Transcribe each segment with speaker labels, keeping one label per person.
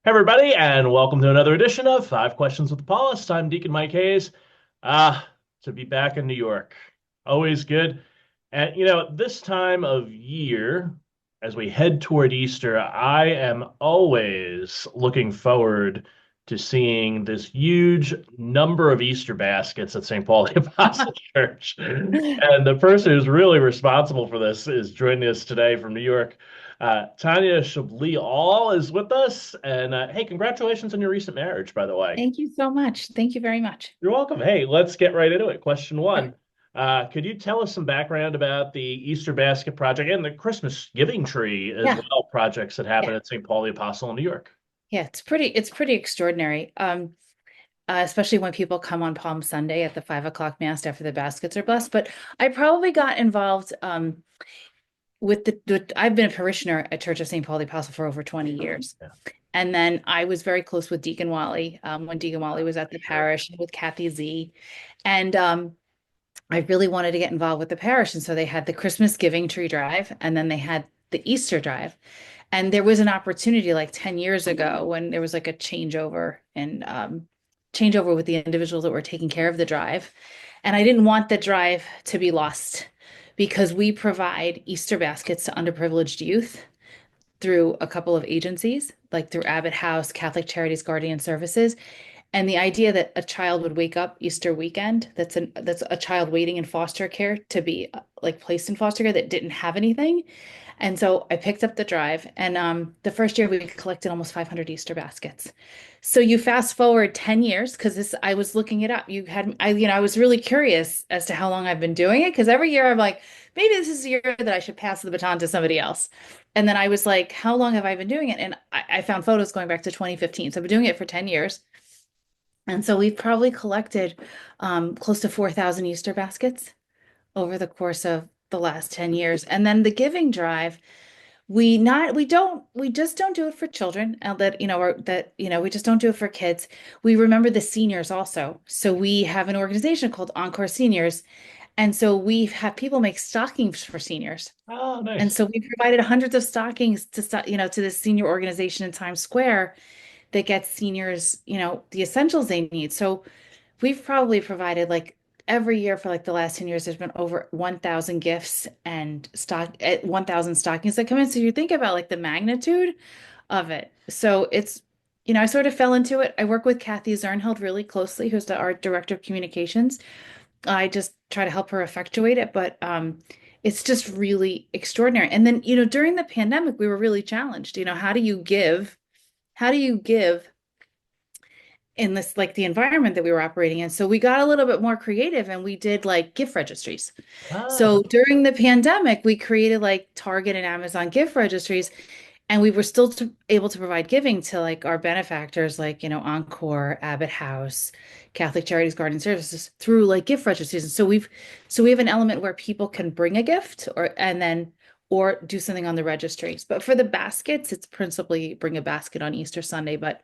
Speaker 1: Everybody, and welcome to another edition of Five Questions with the Paulist. I'm Deacon Mike Hayes. To be back in New York, always good. And this time of year, as we head toward Easter, I am always looking forward to seeing this huge number of Easter baskets at St. Paul the Apostle Church. And the person who's really responsible for this is joining us today from New York. Tania Chebli-Ohl is with us. And hey, congratulations on your recent marriage, by the way.
Speaker 2: Thank you so much. Thank you very much.
Speaker 1: You're welcome. Hey, let's get right into it. Question
Speaker 2: Sure.
Speaker 1: one. Could you tell us some background about the Easter Basket Project and the Christmas Giving Tree as
Speaker 2: Yeah,
Speaker 1: well, projects that happen
Speaker 2: yeah,
Speaker 1: at St. Paul the Apostle in New York?
Speaker 2: yeah. It's pretty extraordinary. Especially when people come on Palm Sunday at the 5 o'clock mass after the baskets are blessed. But I probably got involved with I've been a parishioner at Church of St. Paul the Apostle for over 20 years.
Speaker 1: Yeah,
Speaker 2: And then I was very close with Deacon Wally when Deacon Wally was at the
Speaker 1: sure.
Speaker 2: parish with Kathy Z. And I really wanted to get involved with the parish. And so they had the Christmas Giving Tree Drive, and then they had the Easter Drive. And there was an opportunity like 10 years ago when there was like a changeover with the individuals that were taking care of the drive. And I didn't want the drive to be lost because we provide Easter baskets to underprivileged youth through a couple of agencies, like through Abbott House, Catholic Charities Guardian Services. And the idea that a child would wake up Easter weekend, that's a child waiting in foster care to be like placed in foster care that didn't have anything. And so I picked up the drive, and the first year we collected almost 500 Easter baskets. So you fast forward 10 years, because this I was looking it up. I was really curious as to how long I've been doing it, because every year I'm like, maybe this is the year that I should pass the baton to somebody else. And then I was like, how long have I been doing it? And I found photos going back to 2015. So I've been doing it for 10 years. And so we've probably collected close to 4,000 Easter baskets over the course of the last 10 years. And then the giving drive, we just don't do it for children we just don't do it for kids. We remember the seniors also. So we have an organization called Encore Seniors. And so we have people make stockings for seniors.
Speaker 1: Oh,
Speaker 2: And
Speaker 1: nice.
Speaker 2: so we provided hundreds of stockings to this senior organization in Times Square that gets seniors, the essentials they need. So we've probably provided like every year for like the last 10 years, there's been over 1,000 gifts and 1,000 stockings that come in. So you think about like the magnitude of it. So I sort of fell into it. I work with Kathy Zernheld really closely, who's our director of communications. I just try to help her effectuate it, but it's just really extraordinary. And then, during the pandemic, we were really challenged. How do you give? How do you give in this like the environment that we were operating in? So we got a little bit more creative and we did like gift registries.
Speaker 1: Ah,
Speaker 2: So during the pandemic, we created like Target and Amazon gift registries, and we were still able to provide giving to like our benefactors, like, Encore, Abbott House, Catholic Charities Garden Services through like gift registries. And so we have an element where people can bring a gift or do something on the registries. But for the baskets, it's principally bring a basket on Easter Sunday, but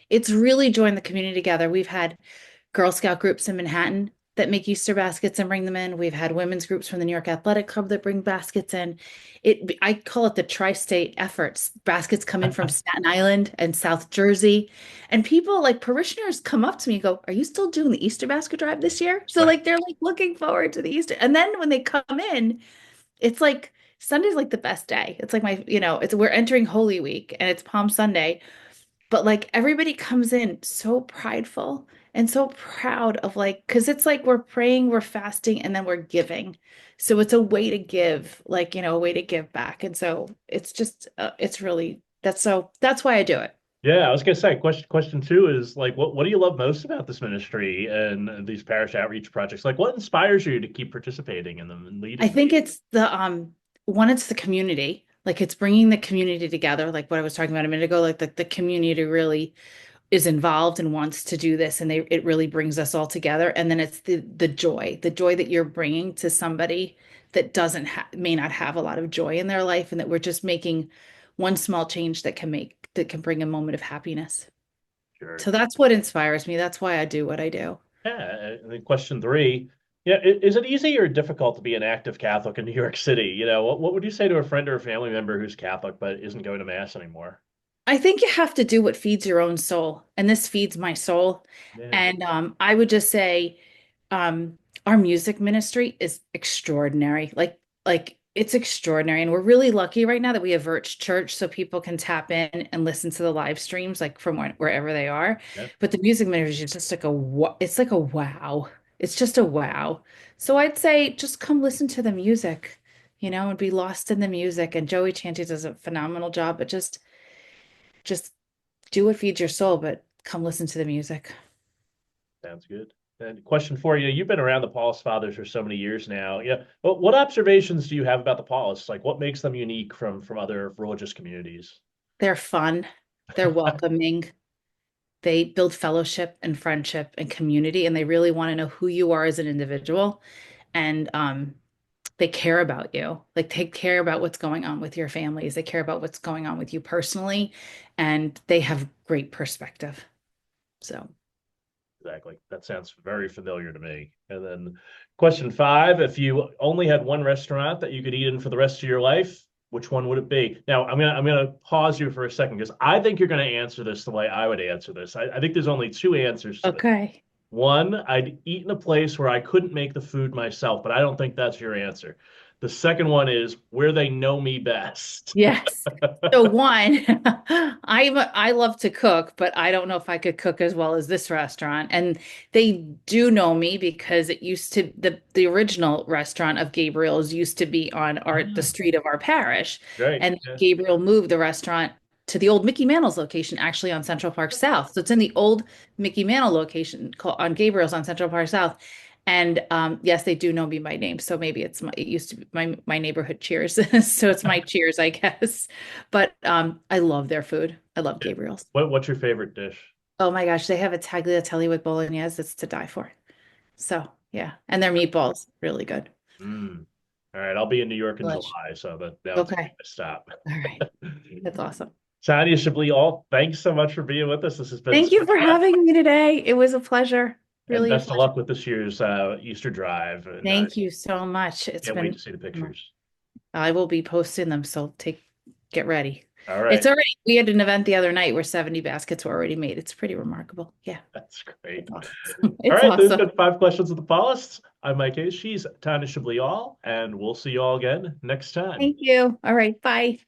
Speaker 2: it's really joined the community together. We've had Girl Scout groups in Manhattan that make Easter baskets and bring them in. We've had women's groups from the New York Athletic Club that bring baskets in. I call it the tri-state efforts. Baskets come in from Staten Island and South Jersey, and people like parishioners come up to me and go, "Are you still doing the Easter basket drive this year?" So like they're like looking forward to the Easter. And then when they come in, it's like Sunday's like the best day. It's like it's we're entering Holy Week and it's Palm Sunday, but like everybody comes in so prideful and so proud of like, because it's like we're praying, we're fasting, and then we're giving. So it's a way to give, like, a way to give back. And so it's just, it's really, that's why I do it.
Speaker 1: yeah, I was gonna say question two is like what do you love most about this ministry and these parish outreach projects? Like what inspires you to keep participating in them and
Speaker 2: I
Speaker 1: leading them?
Speaker 2: think it's it's the community. Like it's bringing the community together, like what I was talking about a minute ago, like the community really is involved and wants to do this, and it really brings us all together. And then it's the joy that you're bringing to somebody that may not have a lot of joy in their life, and that we're just making one small change that can bring a moment of happiness.
Speaker 1: Sure.
Speaker 2: So that's what inspires me. That's why I do what I do.
Speaker 1: Yeah, and then question three. Yeah, is it easy or difficult to be an active Catholic in New York City? What would you say to a friend or a family member who's Catholic but isn't going to mass anymore?
Speaker 2: I think you have to do what feeds your own soul, and this feeds my soul.
Speaker 1: Yeah.
Speaker 2: And I would just say, um, our music ministry is extraordinary. Like it's extraordinary, and we're really lucky right now that we have Virch Church, so people can tap in and listen to the live streams, like from wherever they are.
Speaker 1: Yeah.
Speaker 2: But the music ministry is just like it's like a wow. It's just a wow. So I'd say just come listen to the music, and be lost in the music. And Joey Chanty does a phenomenal job, but just do what feeds your soul, but come listen to the music.
Speaker 1: Sounds good. And question for you, you've been around the Paulist Fathers for so many years now. Yeah. Well, what observations do you have about the Paulists? Like what makes them unique from other religious communities?
Speaker 2: They're fun, they're welcoming, they build fellowship and friendship and community, and they really want to know who you are as an individual. And they care about you. Like they care about what's going on with your families. They care about what's going on with you personally, and they have great perspective. So,
Speaker 1: Exactly. That sounds very familiar to me. And then question five, if you only had one restaurant that you could eat in for the rest of your life, which one would it be? Now, I'm gonna pause you for a second because I think you're gonna answer this the way I would answer this. I think there's only two answers to this.
Speaker 2: okay.
Speaker 1: One, I'd eat in a place where I couldn't make the food myself, but I don't think that's your answer. The second one is where they know me best.
Speaker 2: Yes. So one, I love to cook, but I don't know if I could cook as well as this restaurant. And they do know me because it used to the original restaurant of Gabriel's used to be on the
Speaker 1: Ah,
Speaker 2: street of our parish.
Speaker 1: great.
Speaker 2: And
Speaker 1: Yeah.
Speaker 2: Gabriel moved the restaurant to the old Mickey Mantle's location, actually on Central Park South. So it's in the old Mickey Mantle location called on Gabriel's on Central Park South. And yes, they do know me by name. So maybe it used to be my neighborhood Cheers. So it's my Cheers, I guess. But I love their food. I love
Speaker 1: Yeah.
Speaker 2: Gabriel's.
Speaker 1: What's your favorite dish?
Speaker 2: Oh my gosh, they have a tagliatelle with bolognese that's to die for. So yeah. And their meatballs, really good.
Speaker 1: Mm. All right, I'll be in New York in
Speaker 2: Delish.
Speaker 1: July, so that would be
Speaker 2: Okay.
Speaker 1: a stop.
Speaker 2: All right. That's awesome.
Speaker 1: Tania Chebli-Ohl, thanks so much for being with us. This has been so
Speaker 2: Thank you
Speaker 1: much
Speaker 2: for
Speaker 1: fun.
Speaker 2: having me today. It was a pleasure.
Speaker 1: And
Speaker 2: Really a
Speaker 1: best of
Speaker 2: pleasure.
Speaker 1: luck with this year's Easter drive. And
Speaker 2: Thank you so much. It's
Speaker 1: can't wait
Speaker 2: been
Speaker 1: to see the pictures.
Speaker 2: I will be posting them, so get ready.
Speaker 1: All
Speaker 2: It's
Speaker 1: right,
Speaker 2: already, we had an event the other night where 70 baskets were already made. It's pretty remarkable. Yeah,
Speaker 1: that's great.
Speaker 2: it's awesome.
Speaker 1: All
Speaker 2: It's
Speaker 1: right, there's
Speaker 2: awesome.
Speaker 1: been five questions with the Paulists. I'm Mike Hayes. She's Tania Chebli-Ohl, and we'll see you all again next time.
Speaker 2: Thank you. All right, bye.